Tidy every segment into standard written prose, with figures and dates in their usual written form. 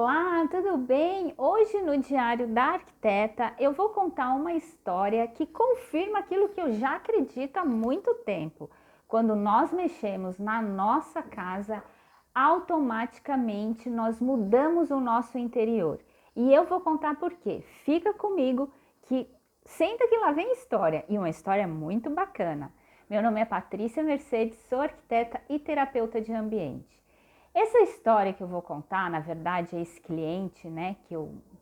Olá, tudo bem? Hoje no Diário da Arquiteta eu vou contar uma história que confirma aquilo que eu já acredito há muito tempo. Quando nós mexemos na nossa casa, automaticamente nós mudamos o nosso interior. E eu vou contar por quê. Fica comigo que senta que lá vem história, e uma história muito bacana. Meu nome é Patrícia Mercedes, sou arquiteta e terapeuta de ambiente. Essa história que eu vou contar, na verdade, é esse cliente, né,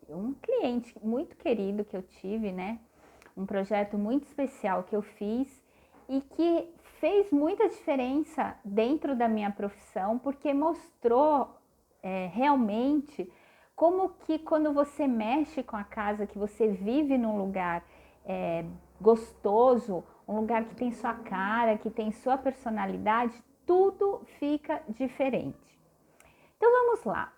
um cliente muito querido que eu tive, né, um projeto muito especial que eu fiz e que fez muita diferença dentro da minha profissão, porque mostrou realmente como que quando você mexe com a casa, que você vive num lugar gostoso, um lugar que tem sua cara, que tem sua personalidade, tudo fica diferente. Então vamos lá.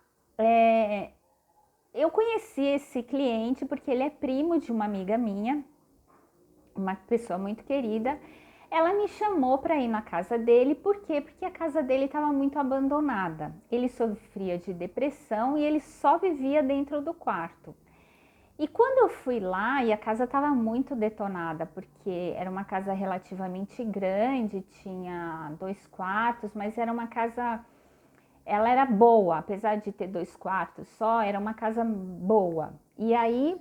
Eu conheci esse cliente porque ele é primo de uma amiga minha, uma pessoa muito querida. Ela me chamou para ir na casa dele, por quê? Porque a casa dele estava muito abandonada. Ele sofria de depressão e ele só vivia dentro do quarto. E quando eu fui lá, e a casa estava muito detonada, porque era uma casa relativamente grande, tinha 2 quartos, mas era uma casa, ela era boa, apesar de ter 2 quartos só, era uma casa boa. E aí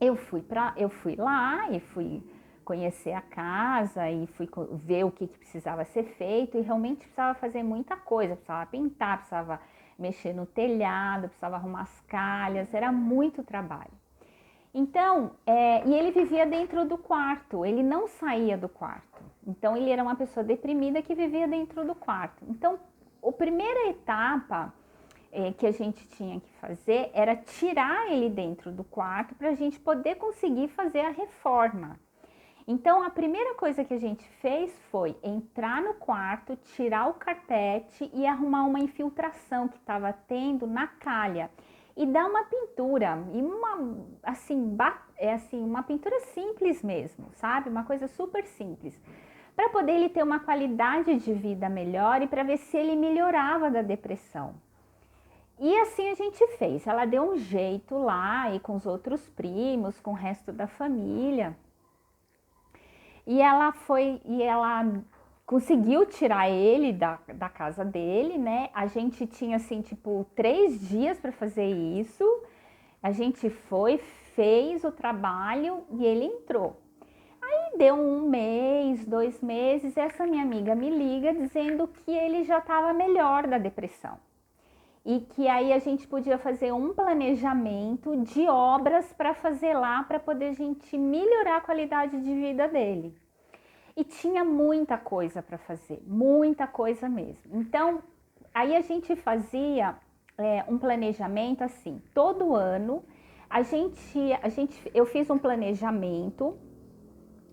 eu fui lá e fui conhecer a casa e fui ver o que precisava ser feito, e realmente precisava fazer muita coisa, precisava pintar, precisava mexer no telhado, precisava arrumar as calhas, era muito trabalho. Então, e ele vivia dentro do quarto, ele não saía do quarto. Então, ele era uma pessoa deprimida que vivia dentro do quarto. Então, a primeira etapa que a gente tinha que fazer era tirar ele dentro do quarto para a gente poder conseguir fazer a reforma. Então, a primeira coisa que a gente fez foi entrar no quarto, tirar o carpete e arrumar uma infiltração que estava tendo na calha e dar uma pintura, e uma pintura simples mesmo, sabe? Uma coisa super simples, para poder ele ter uma qualidade de vida melhor e para ver se ele melhorava da depressão. E assim a gente fez. Ela deu um jeito lá e com os outros primos, com o resto da família. E ela conseguiu tirar ele da casa dele, né? A gente tinha assim, tipo, 3 dias para fazer isso. A gente foi, fez o trabalho e ele entrou. Aí deu 1 mês, 2 meses, essa minha amiga me liga dizendo que ele já estava melhor da depressão. E que aí a gente podia fazer um planejamento de obras para fazer lá, para poder a gente melhorar a qualidade de vida dele. E tinha muita coisa para fazer, muita coisa mesmo. Então, aí a gente fazia um planejamento assim, todo ano eu fiz um planejamento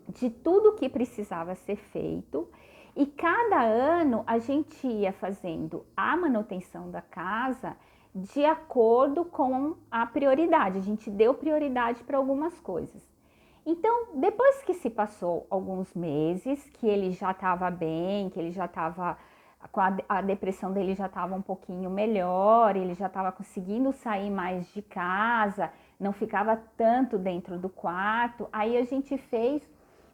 de tudo que precisava ser feito, e cada ano a gente ia fazendo a manutenção da casa de acordo com a prioridade. A gente deu prioridade para algumas coisas. Então, depois que se passou alguns meses, que ele já estava bem, que ele já estava com a depressão dele já estava um pouquinho melhor, ele já estava conseguindo sair mais de casa, não ficava tanto dentro do quarto. Aí a gente fez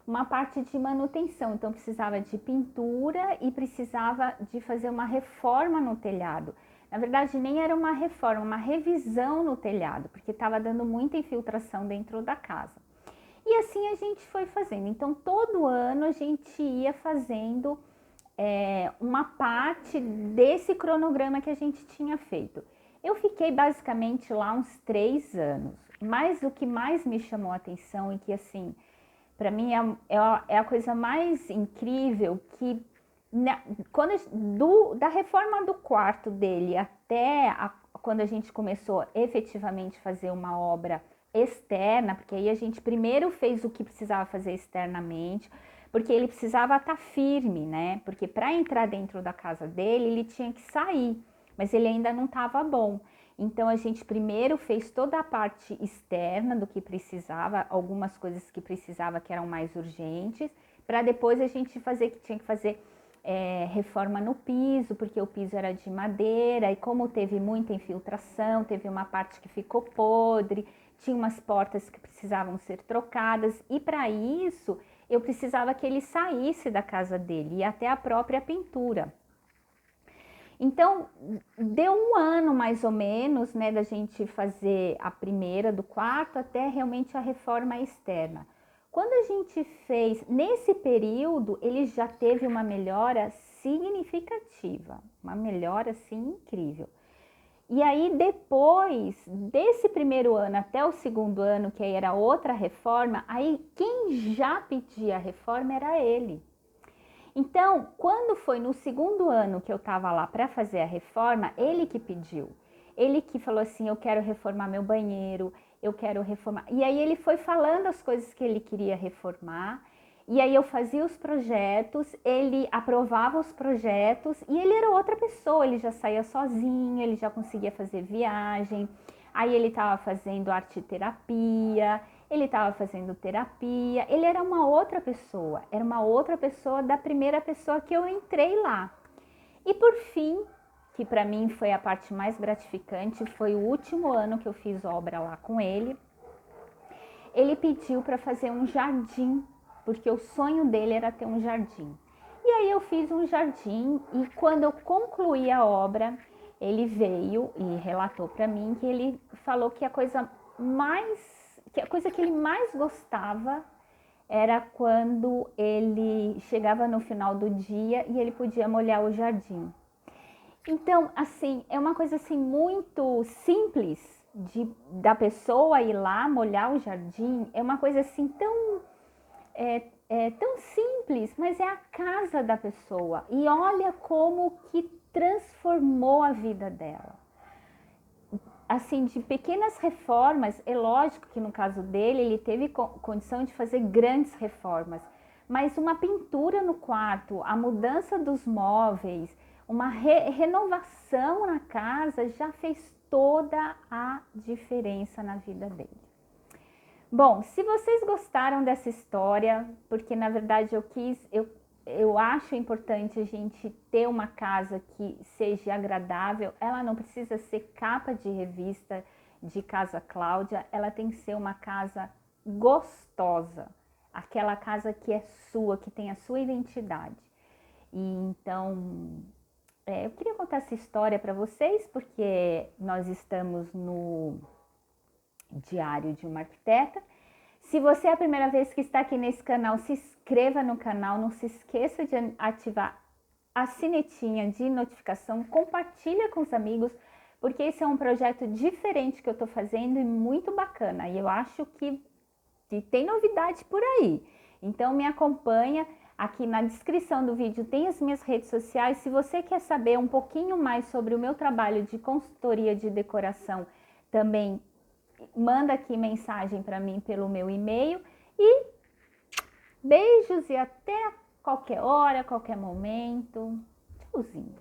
uma parte de manutenção, então precisava de pintura e precisava de fazer uma reforma no telhado. Na verdade, nem era uma reforma, uma revisão no telhado, porque estava dando muita infiltração dentro da casa. E assim a gente foi fazendo. Então, todo ano a gente ia fazendo uma parte desse cronograma que a gente tinha feito. Eu fiquei basicamente lá uns 3 anos, mas o que mais me chamou a atenção e que assim, para mim é a coisa mais incrível, que da reforma do quarto dele até quando a gente começou efetivamente fazer uma obra externa, porque aí a gente primeiro fez o que precisava fazer externamente, porque ele precisava estar firme, né? Porque para entrar dentro da casa dele, ele tinha que sair, mas ele ainda não estava bom. Então a gente primeiro fez toda a parte externa do que precisava, algumas coisas que precisava que eram mais urgentes, para depois a gente fazer que tinha que fazer reforma no piso, porque o piso era de madeira, e como teve muita infiltração, teve uma parte que ficou podre, tinha umas portas que precisavam ser trocadas, e para isso eu precisava que ele saísse da casa dele, e até a própria pintura. Então, deu um ano mais ou menos, né, da gente fazer a primeira do quarto até realmente a reforma externa. Quando a gente fez, nesse período, ele já teve uma melhora significativa, uma melhora assim incrível. E aí depois desse primeiro ano até o segundo ano, que aí era outra reforma, aí quem já pedia a reforma era ele. Então, quando foi no segundo ano que eu estava lá para fazer a reforma, ele que pediu. Ele que falou assim, eu quero reformar meu banheiro, eu quero reformar. E aí ele foi falando as coisas que ele queria reformar. E aí eu fazia os projetos, ele aprovava os projetos e ele era outra pessoa, ele já saía sozinho, ele já conseguia fazer viagem. Aí ele estava fazendo arte terapia, ele estava fazendo terapia, ele era uma outra pessoa da primeira pessoa que eu entrei lá. E por fim, que para mim foi a parte mais gratificante, foi o último ano que eu fiz obra lá com ele. Ele pediu para fazer um jardim, porque o sonho dele era ter um jardim. E aí eu fiz um jardim e quando eu concluí a obra, ele veio e relatou para mim que ele falou que a coisa que ele mais gostava era quando ele chegava no final do dia e ele podia molhar o jardim. Então, assim, é uma coisa assim muito simples da pessoa ir lá molhar o jardim. É uma coisa assim tão simples, mas é a casa da pessoa. E olha como que transformou a vida dela. Assim, de pequenas reformas, é lógico que no caso dele, ele teve condição de fazer grandes reformas, mas uma pintura no quarto, a mudança dos móveis, uma renovação na casa já fez toda a diferença na vida dele. Bom, se vocês gostaram dessa história, porque na verdade eu acho importante a gente ter uma casa que seja agradável, ela não precisa ser capa de revista de Casa Cláudia, ela tem que ser uma casa gostosa, aquela casa que é sua, que tem a sua identidade. E então, eu queria contar essa história para vocês, porque nós estamos no Diário de uma Arquiteta. Se você é a primeira vez que está aqui nesse canal, se inscreva no canal, não se esqueça de ativar a sinetinha de notificação, compartilha com os amigos, porque esse é um projeto diferente que eu estou fazendo e muito bacana, e eu acho que tem novidade por aí. Então me acompanha, aqui na descrição do vídeo tem as minhas redes sociais. Se você quer saber um pouquinho mais sobre o meu trabalho de consultoria de decoração, também manda aqui mensagem para mim pelo meu e-mail e beijos e até qualquer hora, qualquer momento. Tchauzinho.